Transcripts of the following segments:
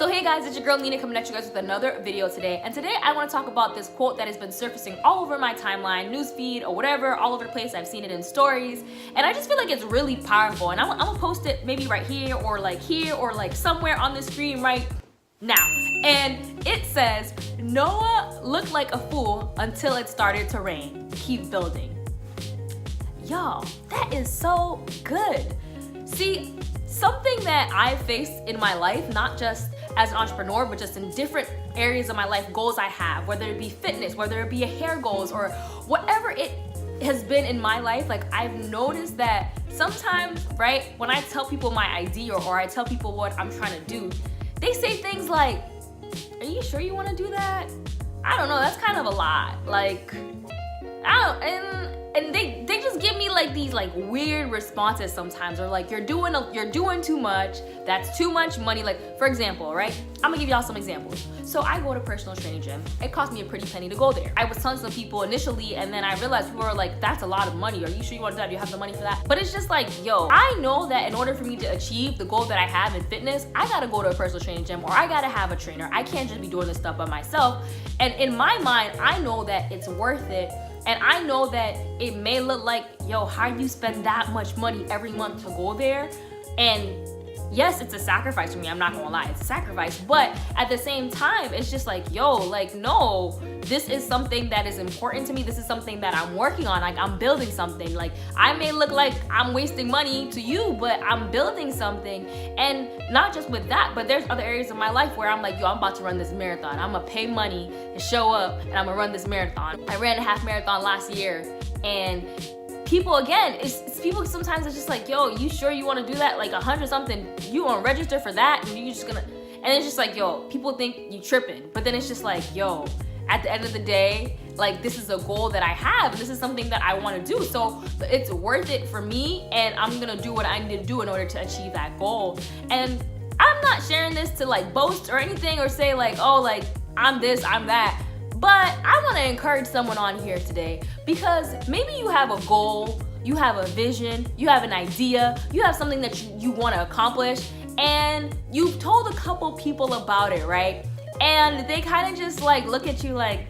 So hey guys, it's your girl Nina coming at you guys with another video today. And today I want to talk about this quote that has been surfacing all over my timeline, newsfeed, or whatever, all over the place. I've seen it in stories. And I just feel like it's really powerful. And I'm gonna post it maybe right here or like somewhere on the screen right now. And it says, Noah looked like a fool until it started to rain. Keep building. Y'all, that is so good. See, something that I've faced in my life, not just as an entrepreneur, but just in different areas of my life, goals I have, whether it be fitness, whether it be a hair goals, or whatever it has been in my life, like I've noticed that sometimes, right, when I tell people my idea or I tell people what I'm trying to do, they say things like, are you sure you want to do that? I don't know, that's kind of a lot. Like, I don't, and they just give me like these like weird responses sometimes, or like you're doing too much, that's too much money. Like for example, right, I'm gonna give y'all some examples. So I go to personal training gym. It cost me a pretty penny to go there. I was telling some people initially, and then I realized people were like, that's a lot of money, are you sure you want to do that? Do you have the money for that? But it's just like, yo, I know that in order for me to achieve the goal that I have in fitness, I gotta go to a personal training gym, or I gotta have a trainer. I can't just be doing this stuff by myself. And in my mind, I know that it's worth it. And I know that it may look like, yo, how you spend that much money every month to go there? And yes, it's a sacrifice for me, I'm not gonna lie, it's a sacrifice. But at the same time, it's just like, yo, like, no, this is something that is important to me. This is something that I'm working on. Like, I'm building something. Like, I may look like I'm wasting money to you, but I'm building something. And not just with that, but there's other areas of my life where I'm like, yo, I'm about to run this marathon. I'm gonna pay money to show up and I'm gonna run this marathon. I ran a half marathon last year, and people, again, it's people sometimes it's just like, yo, you sure you want to do that? Like 100 something, you want to register for that, and you just gonna, and it's just like, yo, people think you tripping, but then it's just like, yo, at the end of the day, like, this is a goal that I have, this is something that I want to do, so it's worth it for me, and I'm gonna do what I need to do in order to achieve that goal. And I'm not sharing this to like boast or anything, or say like, oh, like I'm this, I'm that. But I want to encourage someone on here today, because maybe you have a goal, you have a vision, you have an idea, you have something that you want to accomplish, and you've told a couple people about it, right? And they kind of just like look at you like,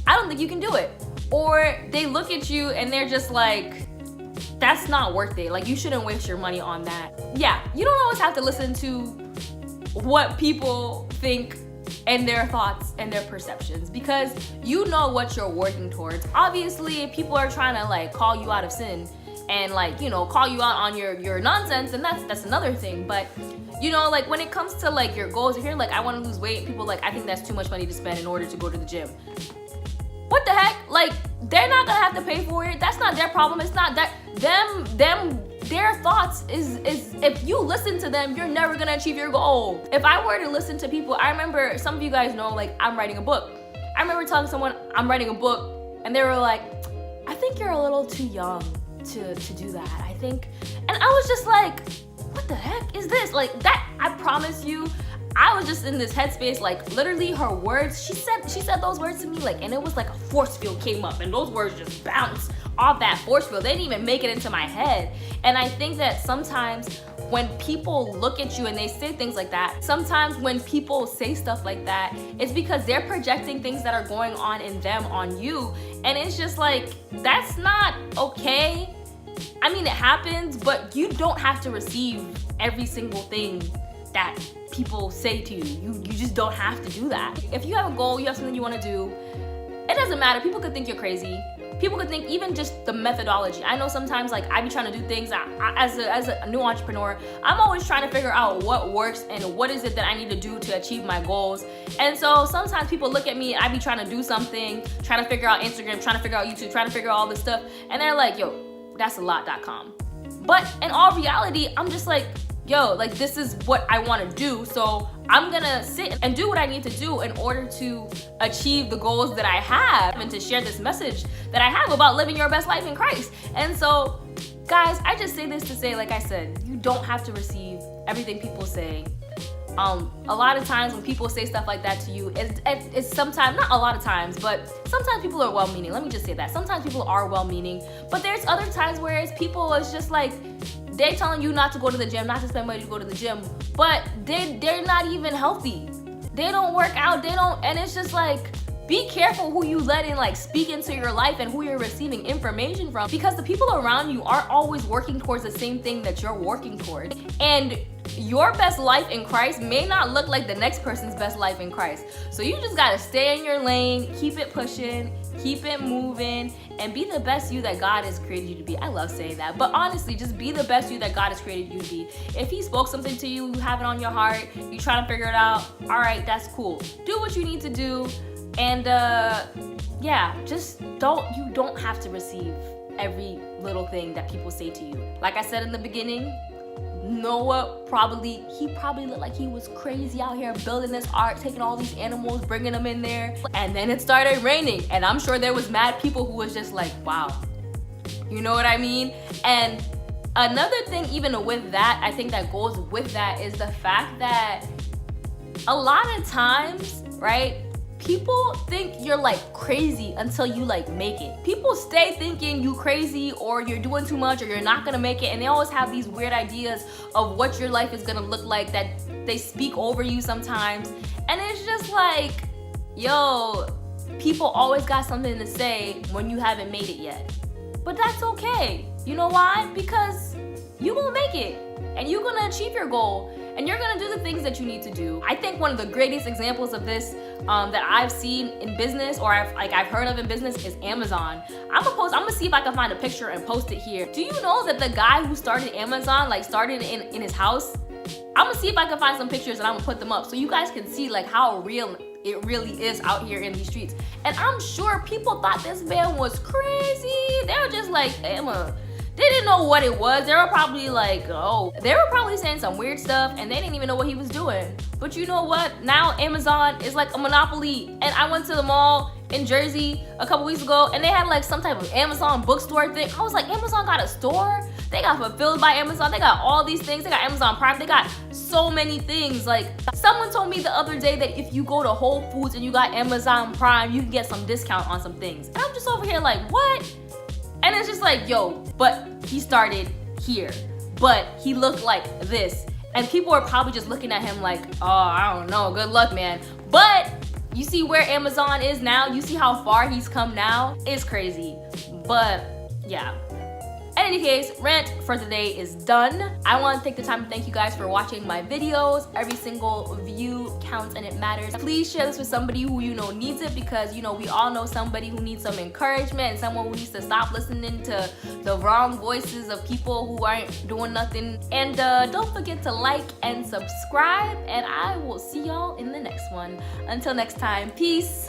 I don't think you can do it. Or they look at you and they're just like, that's not worth it. Like, you shouldn't waste your money on that. Yeah, you don't always have to listen to what people think and their thoughts and their perceptions, because you know what you're working towards. Obviously, if people are trying to like call you out of sin and like, you know, call you out on your nonsense, and that's another thing. But you know, like when it comes to like your goals, if you're like, I want to lose weight, people like, I think that's too much money to spend in order to go to the gym. What the heck? Like, they're not gonna have to pay for it. That's not their problem. It's not that their thoughts is if you listen to them, you're never gonna achieve your goal. If I were to listen to people, I remember, some of you guys know, like, I'm writing a book. I remember telling someone I'm writing a book, and they were like, I think you're a little too young to do that, I think. And I was just like, what the heck is this? Like, that, I promise you, I was just in this headspace, like literally her words, she said those words to me, like, and it was like a force field came up, and those words just bounced off that force field. They didn't even make it into my head. And I think that sometimes when people look at you and they say things like that, sometimes when people say stuff like that, it's because they're projecting things that are going on in them on you. And it's just like, that's not okay. I mean, it happens, but you don't have to receive every single thing that people say to you. You just don't have to do that. If you have a goal, you have something you want to do, it doesn't matter. People could think you're crazy. People could think even just the methodology. I know sometimes, like, I be trying to do things as a new entrepreneur, I'm always trying to figure out what works and what is it that I need to do to achieve my goals. And so sometimes people look at me, I be trying to do something, trying to figure out Instagram, trying to figure out YouTube, trying to figure out all this stuff, and they're like, yo, that's a lot.com. But in all reality, I'm just like, yo, like, this is what I want to do, so I'm gonna sit and do what I need to do in order to achieve the goals that I have, and to share this message that I have about living your best life in Christ. And so, guys, I just say this to say, like I said, you don't have to receive everything people say. A lot of times when people say stuff like that to you, it's sometimes, not a lot of times, but sometimes people are well-meaning. Let me just say that. Sometimes people are well-meaning, but there's other times where it's people, it's just like, They're telling you not to go to the gym, not to spend money to go to the gym, but they're not even healthy. They don't work out, and it's just like, be careful who you let in, like, speak into your life and who you're receiving information from, because the people around you aren't always working towards the same thing that you're working towards. And your best life in Christ may not look like the next person's best life in Christ. So you just gotta stay in your lane, keep it pushing, keep it moving, and be the best you that God has created you to be. I love saying that, but honestly, just be the best you that God has created you to be. If he spoke something to you, you have it on your heart, you trying to figure it out, all right, that's cool. Do what you need to do, and yeah, just you don't have to receive every little thing that people say to you. Like I said in the beginning, Noah probably looked like he was crazy out here building this ark, taking all these animals, bringing them in there, and then it started raining, and I'm sure there was mad people who was just like, wow, you know what I mean? And another thing, even with that, I think that goes with that, is the fact that a lot of times, right, people think you're like crazy until you like make it. People stay thinking you crazy or you're doing too much or you're not gonna make it, and they always have these weird ideas of what your life is gonna look like that they speak over you sometimes. And it's just like, yo, people always got something to say when you haven't made it yet. But that's okay. You know why? Because you gonna make it and you're gonna achieve your goal and you're gonna do the things that you need to do. I think one of the greatest examples of this that I've seen in business, or I've heard of in business, is Amazon. I'm gonna see if I can find a picture and post it here. Do you know that the guy who started Amazon, like, started in his house? I'm gonna see if I can find some pictures and I'm gonna put them up so you guys can see like how real it really is out here in these streets. And I'm sure people thought this man was crazy. They were just like, Emma. They didn't know what it was. They were probably like, oh, they were probably saying some weird stuff and they didn't even know what he was doing. But you know what? Now Amazon is like a monopoly. And I went to the mall in Jersey a couple weeks ago and they had like some type of Amazon bookstore thing. I was like, Amazon got a store? They got fulfilled by Amazon. They got all these things. They got Amazon Prime. They got so many things. Like, someone told me the other day that if you go to Whole Foods and you got Amazon Prime, you can get some discount on some things. And I'm just over here like, what? And it's just like, yo, but he started here, but he looked like this. And people are probably just looking at him like, oh, I don't know, good luck, man. But you see where Amazon is now? You see how far he's come now? It's crazy. But yeah. In any case, rant for today is done. I want to take the time to thank you guys for watching my videos. Every single view counts and it matters. Please share this with somebody who you know needs it, because you know we all know somebody who needs some encouragement and someone who needs to stop listening to the wrong voices of people who aren't doing nothing. And don't forget to like and subscribe, and I will see y'all in the next one. Until next time, peace.